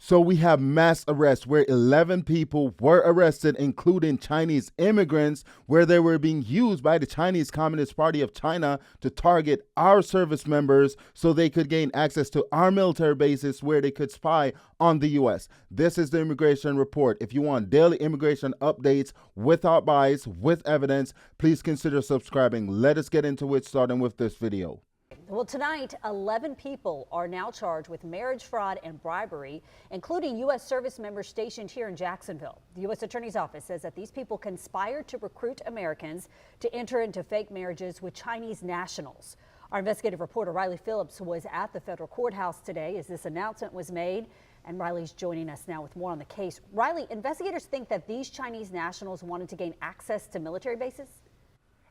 So we have mass arrests where 11 people were arrested, including Chinese immigrants, where they were being used by the Chinese Communist Party of China to target our service members so they could gain access to our military bases where they could spy on the U.S. This is the Immigration Report. If you want daily immigration updates without bias, with evidence, please consider subscribing. Let us get into it, starting with this video. Well, tonight, 11 people are now charged with marriage fraud and bribery, including U.S. service members stationed here in Jacksonville. The U.S. Attorney's Office says that these people conspired to recruit Americans to enter into fake marriages with Chinese nationals. Our investigative reporter Riley Phillips was at the federal courthouse today as this announcement was made, and Riley's joining us now with more on the case. Riley, investigators think that these Chinese nationals wanted to gain access to military bases?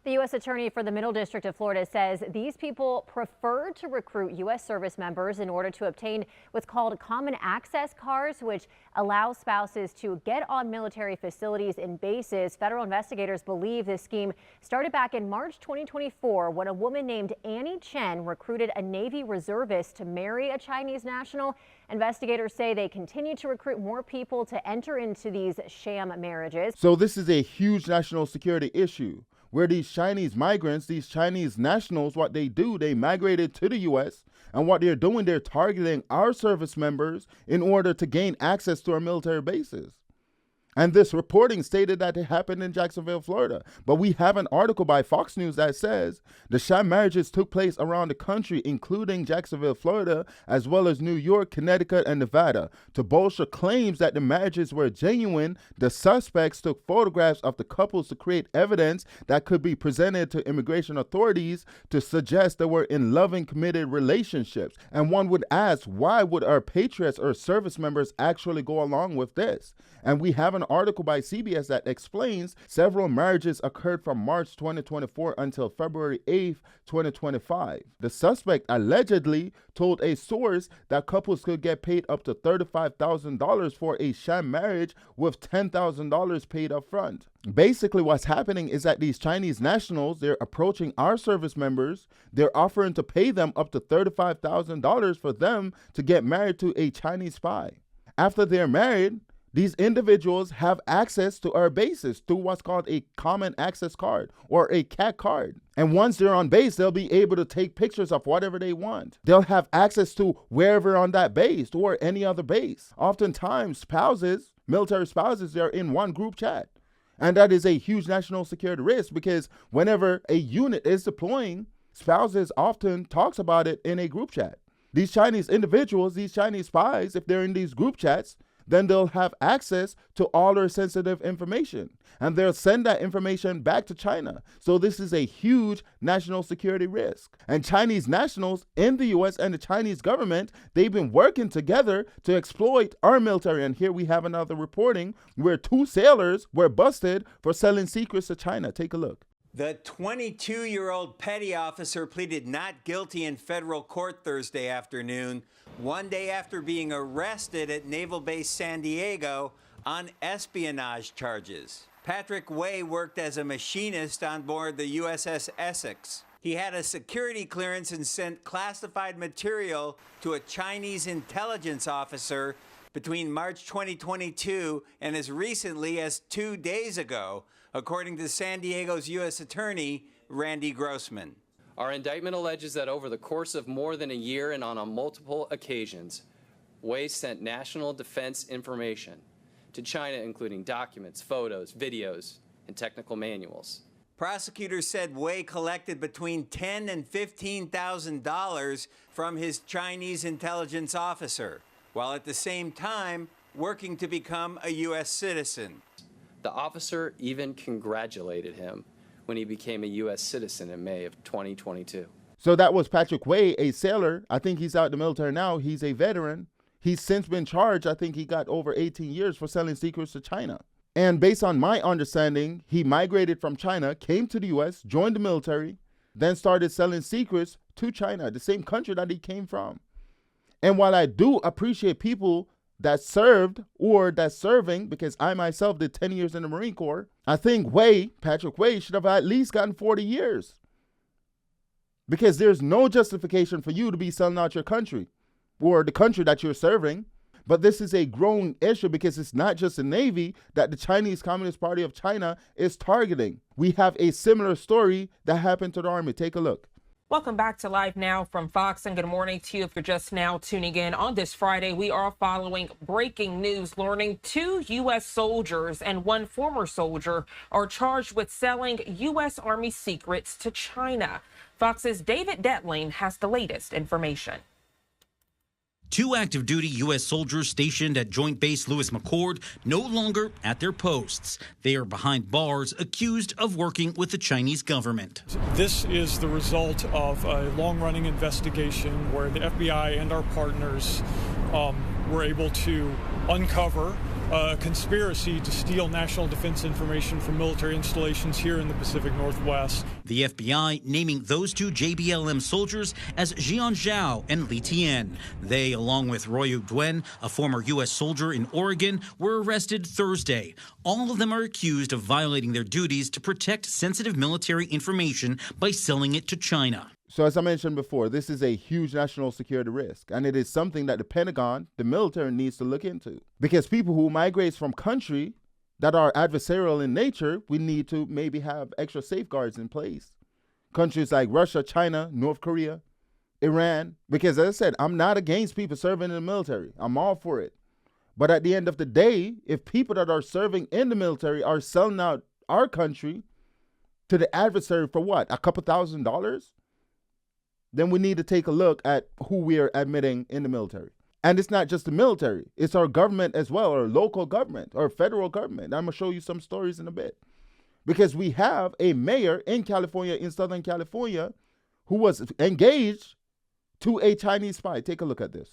The U.S. Attorney for the Middle District of Florida says these people preferred to recruit U.S. service members in order to obtain what's called common access cards, which allow spouses to get on military facilities and bases. Federal investigators believe this scheme started back in March 2024 when a woman named Annie Chen recruited a Navy reservist to marry a Chinese national. Investigators say they continue to recruit more people to enter into these sham marriages. So this is a huge national security issue, where these Chinese migrants, these Chinese nationals, what they do, they migrated to the U.S. and what they're doing, they're targeting our service members in order to gain access to our military bases. And this reporting stated that it happened in Jacksonville, Florida. But we have an article by Fox News that says the sham marriages took place around the country, including Jacksonville, Florida, as well as New York, Connecticut, and Nevada. To bolster claims that the marriages were genuine, the suspects took photographs of the couples to create evidence that could be presented to immigration authorities to suggest they were in loving, committed relationships. And one would ask, why would our patriots or service members actually go along with this? And we have an article by CBS that explains several marriages occurred from March 2024 until February 8th, 2025. The suspect allegedly told a source that couples could get paid up to $35,000 for a sham marriage with $10,000 paid up front. Basically, what's happening is that these Chinese nationals, they're approaching our service members. They're offering to pay them up to $35,000 for them to get married to a Chinese spy. After they're married, these individuals have access to our bases through what's called a common access card or a CAC card. And once they're on base, they'll be able to take pictures of whatever they want. They'll have access to wherever on that base or any other base. Oftentimes, spouses, military spouses, they're in one group chat. And that is a huge national security risk because whenever a unit is deploying, spouses often talks about it in a group chat. These Chinese individuals, these Chinese spies, if they're in these group chats, then they'll have access to all their sensitive information and they'll send that information back to China. So this is a huge national security risk. And Chinese nationals in the U.S. and the Chinese government, they've been working together to exploit our military. And here we have another reporting where 2 sailors were busted for selling secrets to China. Take a look. The 22-year-old petty officer pleaded not guilty in federal court Thursday afternoon, one day after being arrested at Naval Base San Diego on espionage charges. Patrick Way worked as a machinist on board the USS Essex. He had a security clearance and sent classified material to a Chinese intelligence officer between March 2022 and as recently as 2 days ago, according to San Diego's U.S. Attorney, Randy Grossman. Our indictment alleges that over the course of more than a year and on multiple occasions, Wei sent national defense information to China, including documents, photos, videos, and technical manuals. Prosecutors said Wei collected between $10,000 and $15,000 from his Chinese intelligence officer, while at the same time working to become a U.S. citizen. The officer even congratulated him when he became a U.S. citizen in May of 2022. So that was Patrick Way, a sailor. I think he's out in the military now. He's a veteran. He's since been charged. I think he got over 18 years for selling secrets to China. And based on my understanding, he migrated from China, came to the U.S., joined the military, then started selling secrets to China, the same country that he came from. And while I do appreciate people that served or that's serving, because I myself did 10 years in the Marine Corps, I think Patrick Way should have at least gotten 40 years. Because there's no justification for you to be selling out your country or the country that you're serving. But this is a growing issue because it's not just the Navy that the Chinese Communist Party of China is targeting. We have a similar story that happened to the Army. Take a look. Welcome back to Live Now from Fox, and good morning to you if you're just now tuning in. On this Friday, we are following breaking news, learning 2 U.S. soldiers and 1 former soldier are charged with selling U.S. Army secrets to China. Fox's David Detling has the latest information. 2 active duty U.S. soldiers stationed at Joint Base Lewis McChord no longer at their posts. They are behind bars accused of working with the Chinese government. This is the result of a long-running investigation where the FBI and our partners were able to uncover a conspiracy to steal national defense information from military installations here in the Pacific Northwest. The FBI naming those 2 JBLM soldiers as Jian Zhao and Li Tian. They, along with Royu Duen, a former U.S. soldier in Oregon, were arrested Thursday. All of them are accused of violating their duties to protect sensitive military information by selling it to China. So as I mentioned before, this is a huge national security risk, and it is something that the Pentagon, the military, needs to look into. Because people who migrate from country that are adversarial in nature, we need to maybe have extra safeguards in place. Countries like Russia, China, North Korea, Iran. Because as I said, I'm not against people serving in the military. I'm all for it. But at the end of the day, if people that are serving in the military are selling out our country to the adversary for what, a couple $1,000s? Then we need to take a look at who we are admitting in the military. And it's not just the military, it's our government as well, our local government, our federal government. I'm gonna show you some stories in a bit. Because we have a mayor in California, in Southern California, who was engaged to a Chinese spy. Take a look at this.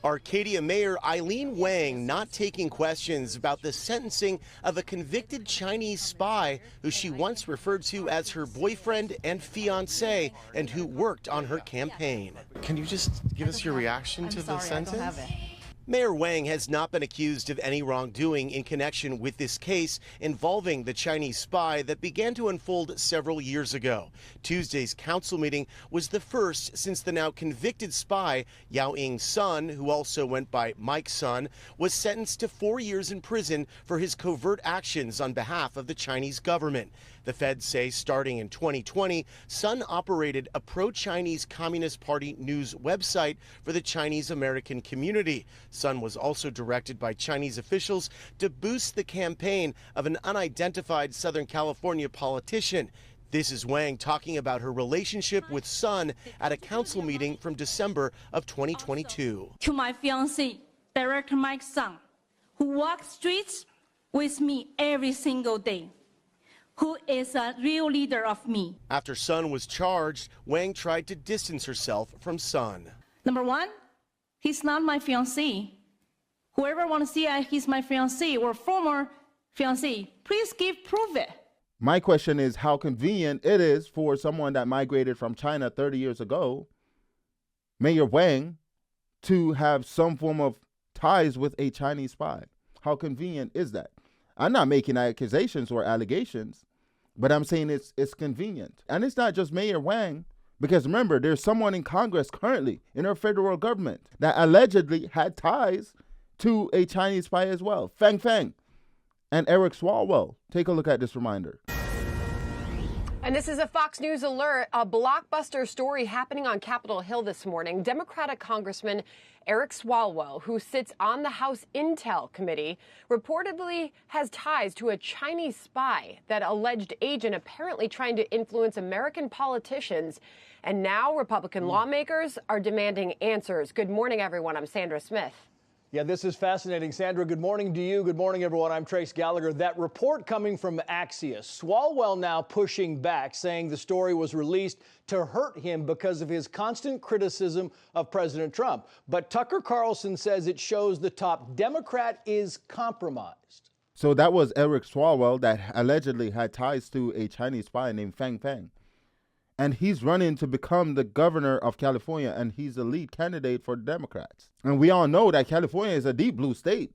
Arcadia Mayor Eileen Wang not taking questions about the sentencing of a convicted Chinese spy who she once referred to as her boyfriend and fiancé and who worked on her campaign. Can you just give us your reaction to the sentence? Mayor Wang has not been accused of any wrongdoing in connection with this case involving the Chinese spy that began to unfold several years ago. Tuesday's council meeting was the first since the now convicted spy, Yao Ying's son, who also went by Mike's son, was sentenced to 4 years in prison for his covert actions on behalf of the Chinese government. The feds say starting in 2020, Sun operated a pro-Chinese Communist Party news website for the Chinese American community. Sun was also directed by Chinese officials to boost the campaign of an unidentified Southern California politician. This is Wang talking about her relationship with Sun at a council meeting from December of 2022. To my fiancé, Director Mike's son, who walks streets with me every single day, who is a real leader of me. After Sun was charged, Wang tried to distance herself from Sun. Number 1, he's not my fiancé. Whoever wants to see he's my fiancé or former fiancé, please prove it. My question is how convenient it is for someone that migrated from China 30 years ago, Mayor Wang, to have some form of ties with a Chinese spy. How convenient is that? I'm not making accusations or allegations, but I'm saying it's convenient. And it's not just Mayor Wang, because remember, there's someone in Congress currently in our federal government that allegedly had ties to a Chinese spy as well, Fang Fang and Eric Swalwell. Take a look at this reminder. And this is a Fox News alert, a blockbuster story happening on Capitol Hill this morning. Democratic Congressman Eric Swalwell, who sits on the House Intel Committee, reportedly has ties to a Chinese spy, that alleged agent apparently trying to influence American politicians. And now Republican lawmakers are demanding answers. Good morning, everyone. I'm Sandra Smith. Yeah, this is fascinating. Sandra, good morning to you. Good morning, everyone. I'm Trace Gallagher. That report coming from Axios. Swalwell now pushing back, saying the story was released to hurt him because of his constant criticism of President Trump. But Tucker Carlson says it shows the top Democrat is compromised. So that was Eric Swalwell that allegedly had ties to a Chinese spy named Fang Fang. And he's running to become the governor of California, and he's the lead candidate for the Democrats. And we all know that California is a deep blue state.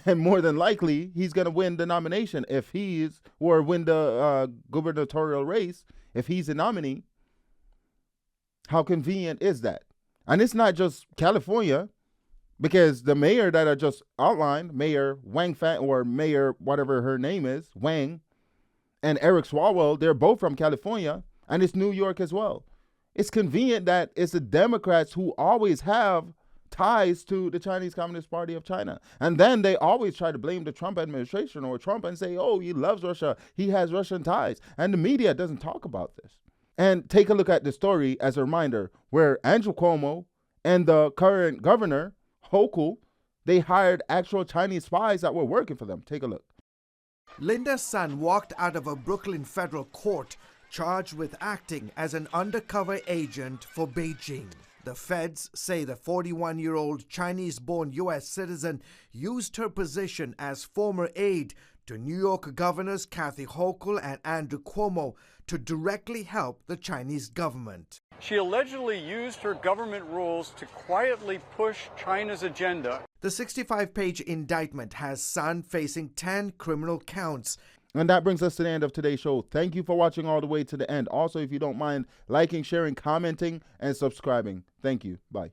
And more than likely, he's going to win the nomination if he's, or win the gubernatorial race if he's the nominee. How convenient is that? And it's not just California. Because the mayor that I just outlined, Mayor Wang Fan, or Mayor whatever her name is, Wang, and Eric Swalwell, they're both from California, and it's New York as well. It's convenient that it's the Democrats who always have ties to the Chinese Communist Party of China. And then they always try to blame the Trump administration or Trump and say, oh, he loves Russia, he has Russian ties. And the media doesn't talk about this. And take a look at the story as a reminder where Andrew Cuomo and the current governor, Hochul, they hired actual Chinese spies that were working for them. Take a look. Linda's son walked out of a Brooklyn federal court charged with acting as an undercover agent for Beijing. The feds say the 41-year-old Chinese-born U.S. citizen used her position as former aide to New York governors Kathy Hochul and Andrew Cuomo to directly help the Chinese government. She allegedly used her government rules to quietly push China's agenda. The 65-page indictment has Sun facing 10 criminal counts. And that brings us to the end of today's show. Thank you for watching all the way to the end. Also, if you don't mind liking, sharing, commenting, and subscribing. Thank you. Bye.